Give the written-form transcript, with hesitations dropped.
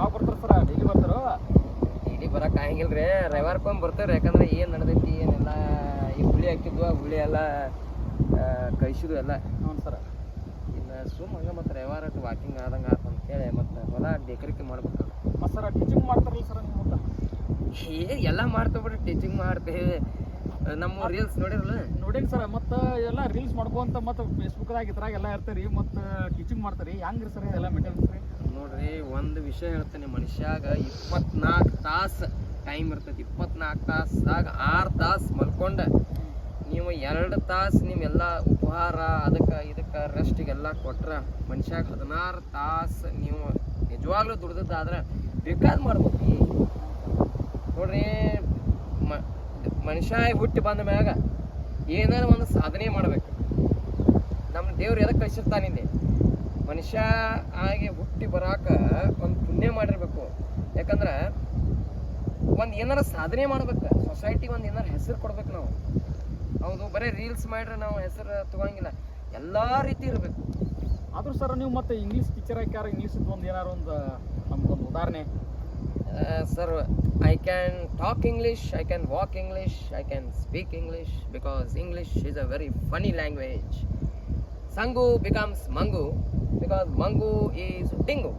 ಯಾವಾಗ ಬರ್ತಾರ sir? Daily ಬರ್ತಾರೋ? ಇಲ್ಲಿ ಬರಕ್ಕೆ ಆಗಂಗಿಲ್ಲ ರೀ, ರವಿವಾರಕ್ಕೊಮ್ಮೆ ಬರ್ತಾರೆ. ಯಾಕಂದ್ರೆ ಏನು ನಡೆದೈತಿ ಏನೆಲ್ಲ ಈ ಹುಳಿ ಹಾಕಿದ್ವು, ಹುಳಿ ಎಲ್ಲ ಕಳಿಸಿದ್ವು ಎಲ್ಲ. ಹ್ಞೂ ಸರ್. ಇನ್ನು ಸುಮ್ಮ ಹಂಗೆ ಮತ್ತು ರವಿವಾರ ವಾಕಿಂಗ್ ಆದಂಗೆ ಆತ ಅಂತೇಳಿ ಮತ್ತು ಹೊಲ ಡೆಕರಿಕೆ ಮಾಡ್ಬೇಕು. ಮತ್ತು ಸರ್ ಟೀಚಿಂಗ್ ಮಾಡ್ತಾರಲ್ಲ ಸರ್ ನೀವು? ಮತ್ತೆ ಎಲ್ಲ ಮಾಡ್ತೇವೆ ಬಿಡ್ರಿ, ಟೀಚಿಂಗ್ ಮಾಡ್ತೇವೆ. ನಮ್ಮ ರೀಲ್ಸ್ ನೋಡಿರಲ್ಲ? ನೋಡೀನಿ ಸರ್. ಮತ್ತು ಎಲ್ಲ ರೀಲ್ಸ್ ಮಾಡ್ಕೊಂತ ಮತ್ತು ಫೇಸ್ಬುಕ್ದಾಗ ಇದ್ರಾಗ ಎಲ್ಲ ಇರ್ತೀರಿ, ಮತ್ತು ಟೀಚಿಂಗ್ ಮಾಡ್ತಾರೆ. ಹೆಂಗೆ ರೀ ಸರ್ ಇದೆಲ್ಲ ಮೇಂಟೆನೆನ್ಸ್ ರೀ? ನೋಡ್ರಿ, ಒಂದು ವಿಷಯ ಹೇಳ್ತೇನೆ, ಮನುಷ್ಯಾಗ 24 ತಾಸು ಟೈಮ್ ಇರ್ತೈತಿ. 24 ತಾಸಾಗ 6 ತಾಸು ಮಲ್ಕೊಂಡ ನೀವು 2 ತಾಸು ನೀವೆಲ್ಲ ಉಪಹಾರ ಇದಕ್ಕೆ ರೆಸ್ಟಿಗೆಲ್ಲ ಕೊಟ್ರೆ ಮನುಷ್ಯಾಗ 16 ತಾಸು ನೀವು ನಿಜವಾಗ್ಲೂ ದುಡ್ದದ್ದಾದ್ರೆ ಬೇಕಾದ ಮಾಡ್ಬೇಕು. ನೋಡ್ರಿ, ಮನುಷ್ಯ ಹುಟ್ಟಿ ಬಂದ ಮ್ಯಾಗ ಏನಾರ ಒಂದು ಸಾಧನೆ ಮಾಡ್ಬೇಕು. ನಮ್ಮ ದೇವ್ರು ಎದಕ್ಕೆ ಕಳಿಸಿರ್ತಾನಿಲ್ಲಿ? ಮನುಷ್ಯ ಆಗಿ ಹುಟ್ಟಿ ಬರಾಕ ಒಂದು ಪುಣ್ಯ ಮಾಡಿರ್ಬೇಕು. ಯಾಕಂದ್ರೆ ಒಂದು ಏನಾರ ಸಾಧನೆ ಮಾಡ್ಬೇಕು, ಸೊಸೈಟಿಗೆ ಒಂದು ಏನಾರ ಹೆಸರು ಕೊಡ್ಬೇಕು ನಾವು. ಹೌದು, ಬರೀ ರೀಲ್ಸ್ ಮಾಡ್ರೆ ನಾವು ಹೆಸರು ತಗೋಂಗಿಲ್ಲ, ಎಲ್ಲ ರೀತಿ ಇರಬೇಕು. ಆದರೂ ಸರ್ ನೀವು ಮತ್ತೆ ಇಂಗ್ಲೀಷ್ ಟೀಚರ್ ಹಾಕ್ಯಾರ, ಇಂಗ್ಲೀಷದ್ದು ಒಂದು ಏನಾರು ಒಂದು ನಮ್ಗೊಂದು ಉದಾಹರಣೆ? Sir, I can talk English, I can walk English, I can speak English, because English is a very funny language. Sangu becomes Mangu because Mangu is Dingu.